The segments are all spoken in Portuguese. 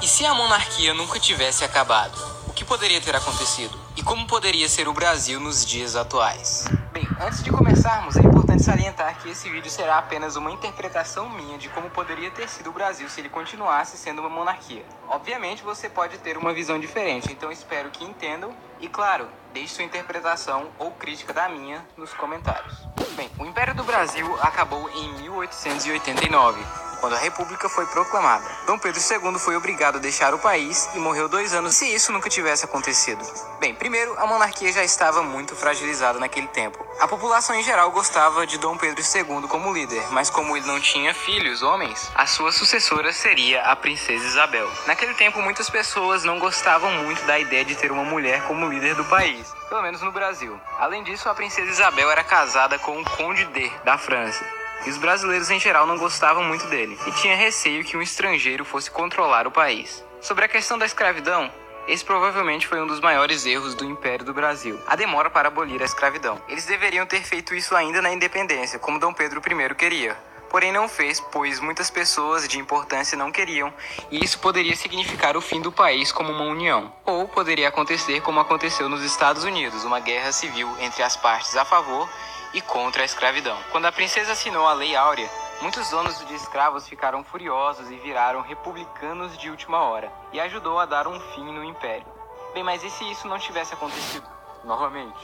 E se a monarquia nunca tivesse acabado? O que poderia ter acontecido? E como poderia ser o Brasil nos dias atuais? Bem, antes de começarmos, é importante salientar que esse vídeo será apenas uma interpretação minha de como poderia ter sido o Brasil se ele continuasse sendo uma monarquia. Obviamente você pode ter uma visão diferente, então espero que entendam e, claro, deixe sua interpretação ou crítica da minha nos comentários. Bem, o Império do Brasil acabou em 1889. Quando a República foi proclamada. Dom Pedro II foi obrigado a deixar o país e morreu 2 anos se isso nunca tivesse acontecido. Bem, primeiro, a monarquia já estava muito fragilizada naquele tempo. A população em geral gostava de Dom Pedro II como líder, mas como ele não tinha filhos homens, a sua sucessora seria a princesa Isabel. Naquele tempo, muitas pessoas não gostavam muito da ideia de ter uma mulher como líder do país, pelo menos no Brasil. Além disso, a princesa Isabel era casada com o Conde D, da França. E os brasileiros em geral não gostavam muito dele, e tinha receio que um estrangeiro fosse controlar o país. Sobre a questão da escravidão, esse provavelmente foi um dos maiores erros do Império do Brasil, a demora para abolir a escravidão. Eles deveriam ter feito isso ainda na independência, como Dom Pedro I queria. Porém não fez, pois muitas pessoas de importância não queriam, e isso poderia significar o fim do país como uma união. Ou poderia acontecer como aconteceu nos Estados Unidos, uma guerra civil entre as partes a favor e contra a escravidão. Quando a princesa assinou a Lei Áurea, muitos donos de escravos ficaram furiosos e viraram republicanos de última hora, e ajudou a dar um fim no Império. Bem, mas e se isso não tivesse acontecido? Novamente.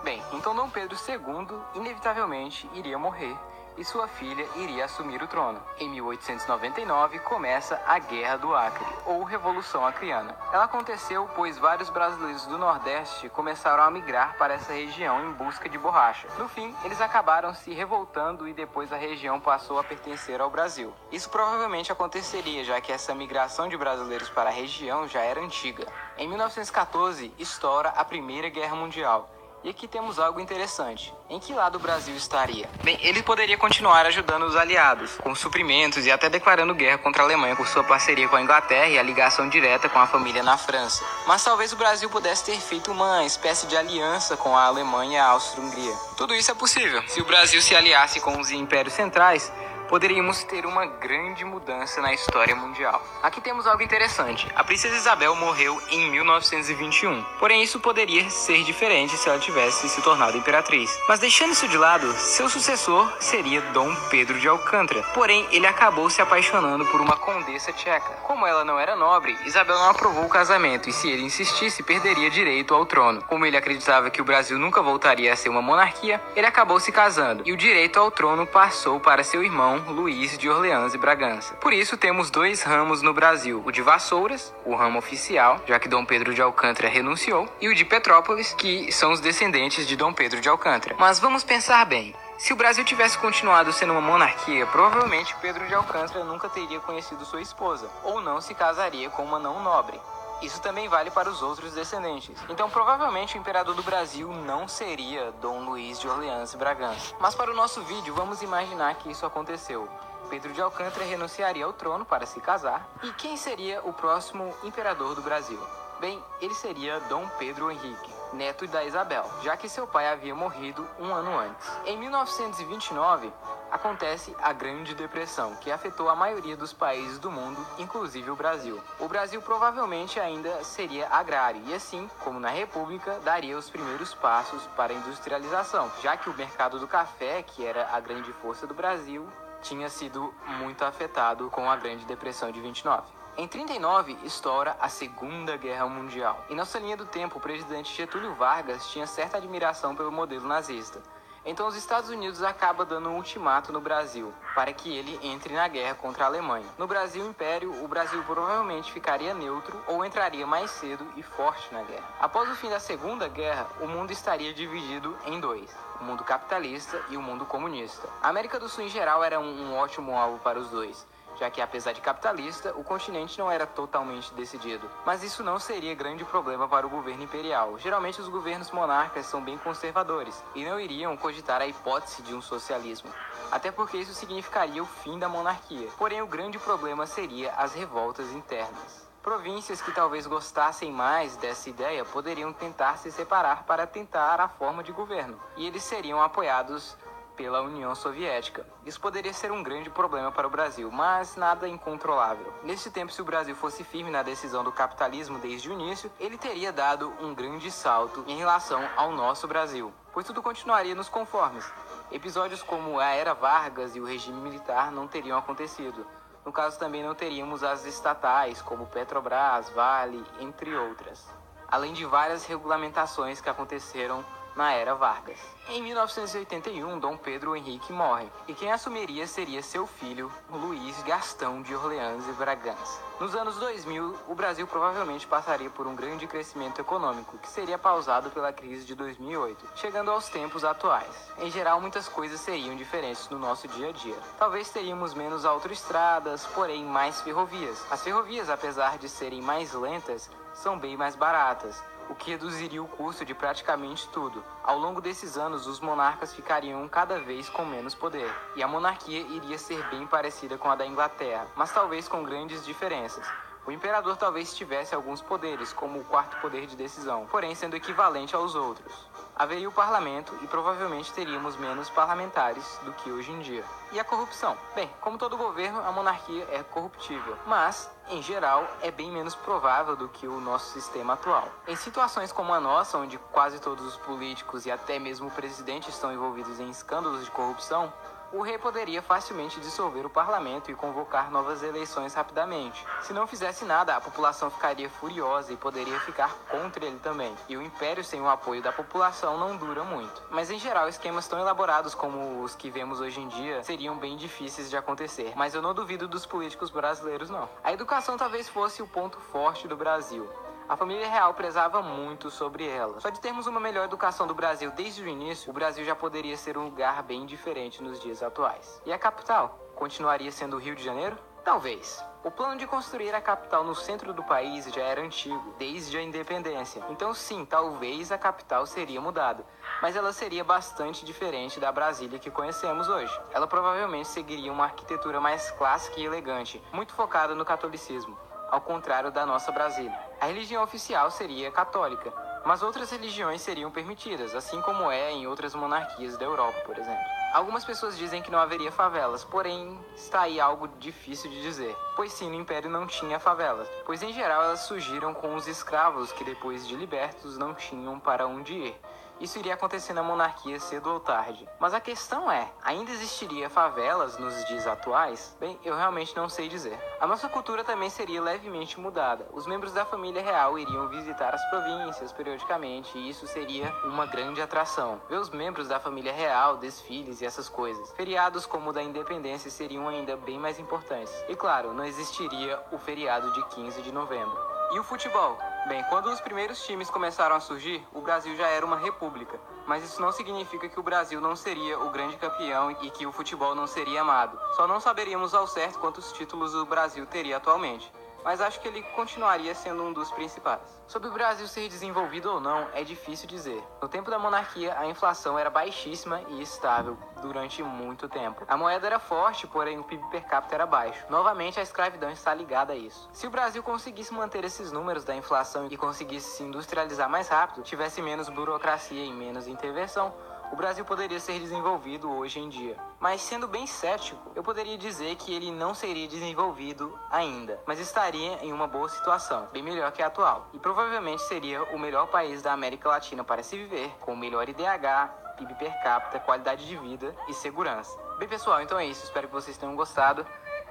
Bem, então Dom Pedro II inevitavelmente iria morrer, e sua filha iria assumir o trono. Em 1899 começa a Guerra do Acre, ou Revolução Acreana. Ela aconteceu pois vários brasileiros do Nordeste começaram a migrar para essa região em busca de borracha. No fim, eles acabaram se revoltando e depois a região passou a pertencer ao Brasil. Isso provavelmente aconteceria, já que essa migração de brasileiros para a região já era antiga. Em 1914, estoura a Primeira Guerra Mundial. E aqui temos algo interessante. Em que lado o Brasil estaria? Bem, ele poderia continuar ajudando os aliados, com suprimentos e até declarando guerra contra a Alemanha por sua parceria com a Inglaterra e a ligação direta com a família na França. Mas talvez o Brasil pudesse ter feito uma espécie de aliança com a Alemanha e a Áustria-Hungria. Tudo isso é possível. Se o Brasil se aliasse com os impérios centrais, poderíamos ter uma grande mudança na história mundial. Aqui temos algo interessante. A princesa Isabel morreu em 1921. Porém, isso poderia ser diferente se ela tivesse se tornado imperatriz. Mas deixando isso de lado, seu sucessor seria Dom Pedro de Alcântara. Porém, ele acabou se apaixonando por uma condessa tcheca. Como ela não era nobre, Isabel não aprovou o casamento e se ele insistisse, perderia direito ao trono. Como ele acreditava que o Brasil nunca voltaria a ser uma monarquia, ele acabou se casando. E o direito ao trono passou para seu irmão Luís de Orleans e Bragança. Por isso temos 2 ramos no Brasil, o de Vassouras, o ramo oficial, já que Dom Pedro de Alcântara renunciou, e o de Petrópolis, que são os descendentes de Dom Pedro de Alcântara. Mas vamos pensar bem. Se o Brasil tivesse continuado sendo uma monarquia, provavelmente Pedro de Alcântara nunca teria conhecido sua esposa, ou não se casaria com uma não nobre. Isso também vale para os outros descendentes. Então, provavelmente, o imperador do Brasil não seria Dom Luís de Orleans e Bragança. Mas para o nosso vídeo, vamos imaginar que isso aconteceu. Pedro de Alcântara renunciaria ao trono para se casar. E quem seria o próximo imperador do Brasil? Bem, ele seria Dom Pedro Henrique, neto da Isabel, já que seu pai havia morrido 1 ano antes. Em 1929, acontece a Grande Depressão, que afetou a maioria dos países do mundo, inclusive o Brasil. O Brasil provavelmente ainda seria agrário e assim, como na República, daria os primeiros passos para a industrialização, já que o mercado do café, que era a grande força do Brasil, tinha sido muito afetado com a Grande Depressão de 29. Em 39, estoura a Segunda Guerra Mundial. Em nossa linha do tempo, o presidente Getúlio Vargas tinha certa admiração pelo modelo nazista. Então os Estados Unidos acabam dando um ultimato no Brasil, para que ele entre na guerra contra a Alemanha. No Brasil Império, o Brasil provavelmente ficaria neutro ou entraria mais cedo e forte na guerra. Após o fim da Segunda Guerra, o mundo estaria dividido em 2. O mundo capitalista e o mundo comunista. A América do Sul em geral era um ótimo alvo para os dois, já que apesar de capitalista, o continente não era totalmente decidido. Mas isso não seria grande problema para o governo imperial. Geralmente os governos monarcas são bem conservadores e não iriam cogitar a hipótese de um socialismo, até porque isso significaria o fim da monarquia. Porém, o grande problema seria as revoltas internas. Províncias que talvez gostassem mais dessa ideia poderiam tentar se separar para tentar a forma de governo, e eles seriam apoiados pela União Soviética. Isso poderia ser um grande problema para o Brasil, mas nada incontrolável. Nesse tempo, se o Brasil fosse firme na decisão do capitalismo desde o início, ele teria dado um grande salto em relação ao nosso Brasil, pois tudo continuaria nos conformes. Episódios como a Era Vargas e o regime militar não teriam acontecido. No caso, também não teríamos as estatais, como Petrobras, Vale, entre outras. Além de várias regulamentações que aconteceram na Era Vargas. Em 1981, Dom Pedro Henrique morre, e quem assumiria seria seu filho, Luís Gastão de Orleans e Bragança. Nos anos 2000, o Brasil provavelmente passaria por um grande crescimento econômico, que seria pausado pela crise de 2008, chegando aos tempos atuais. Em geral, muitas coisas seriam diferentes no nosso dia a dia. Talvez teríamos menos autoestradas, porém mais ferrovias. As ferrovias, apesar de serem mais lentas, são bem mais baratas, o que reduziria o custo de praticamente tudo. Ao longo desses anos, os monarcas ficariam cada vez com menos poder, e a monarquia iria ser bem parecida com a da Inglaterra, mas talvez com grandes diferenças. O imperador talvez tivesse alguns poderes, como o quarto poder de decisão, porém sendo equivalente aos outros. Haveria o parlamento e provavelmente teríamos menos parlamentares do que hoje em dia. E a corrupção? Bem, como todo governo, a monarquia é corruptível, mas, em geral, é bem menos provável do que o nosso sistema atual. Em situações como a nossa, onde quase todos os políticos e até mesmo o presidente estão envolvidos em escândalos de corrupção, o rei poderia facilmente dissolver o parlamento e convocar novas eleições rapidamente. Se não fizesse nada, a população ficaria furiosa e poderia ficar contra ele também. E o império sem o apoio da população não dura muito. Mas em geral, esquemas tão elaborados como os que vemos hoje em dia seriam bem difíceis de acontecer. Mas eu não duvido dos políticos brasileiros, não. A educação talvez fosse o ponto forte do Brasil. A família real prezava muito sobre ela. Só de termos uma melhor educação do Brasil desde o início, o Brasil já poderia ser um lugar bem diferente nos dias atuais. E a capital? Continuaria sendo o Rio de Janeiro? Talvez. O plano de construir a capital no centro do país já era antigo, desde a independência. Então sim, talvez a capital seria mudada, mas ela seria bastante diferente da Brasília que conhecemos hoje. Ela provavelmente seguiria uma arquitetura mais clássica e elegante, muito focada no catolicismo, ao contrário da nossa Brasília. A religião oficial seria católica, mas outras religiões seriam permitidas, assim como é em outras monarquias da Europa, por exemplo. Algumas pessoas dizem que não haveria favelas, porém está aí algo difícil de dizer, pois sim, no Império não tinha favelas, pois em geral elas surgiram com os escravos que depois de libertos não tinham para onde ir. Isso iria acontecer na monarquia cedo ou tarde. Mas a questão é, ainda existiria favelas nos dias atuais? Bem, eu realmente não sei dizer. A nossa cultura também seria levemente mudada. Os membros da família real iriam visitar as províncias periodicamente e isso seria uma grande atração. Ver os membros da família real, desfiles e essas coisas. Feriados como o da independência seriam ainda bem mais importantes. E claro, não existiria o feriado de 15 de novembro. E o futebol? Bem, quando os primeiros times começaram a surgir, o Brasil já era uma república. Mas isso não significa que o Brasil não seria o grande campeão e que o futebol não seria amado. Só não saberíamos ao certo quantos títulos o Brasil teria atualmente. Mas acho que ele continuaria sendo um dos principais. Sobre o Brasil ser desenvolvido ou não, é difícil dizer. No tempo da monarquia, a inflação era baixíssima e estável durante muito tempo. A moeda era forte, porém o PIB per capita era baixo. Novamente, a escravidão está ligada a isso. Se o Brasil conseguisse manter esses números da inflação e conseguisse se industrializar mais rápido, tivesse menos burocracia e menos intervenção, o Brasil poderia ser desenvolvido hoje em dia. Mas sendo bem cético, eu poderia dizer que ele não seria desenvolvido ainda, mas estaria em uma boa situação, bem melhor que a atual. E provavelmente seria o melhor país da América Latina para se viver, com o melhor IDH, PIB per capita, qualidade de vida e segurança. Bem pessoal, então é isso, espero que vocês tenham gostado.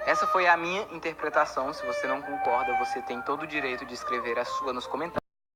Essa foi a minha interpretação. Se você não concorda, você tem todo o direito de escrever a sua nos comentários.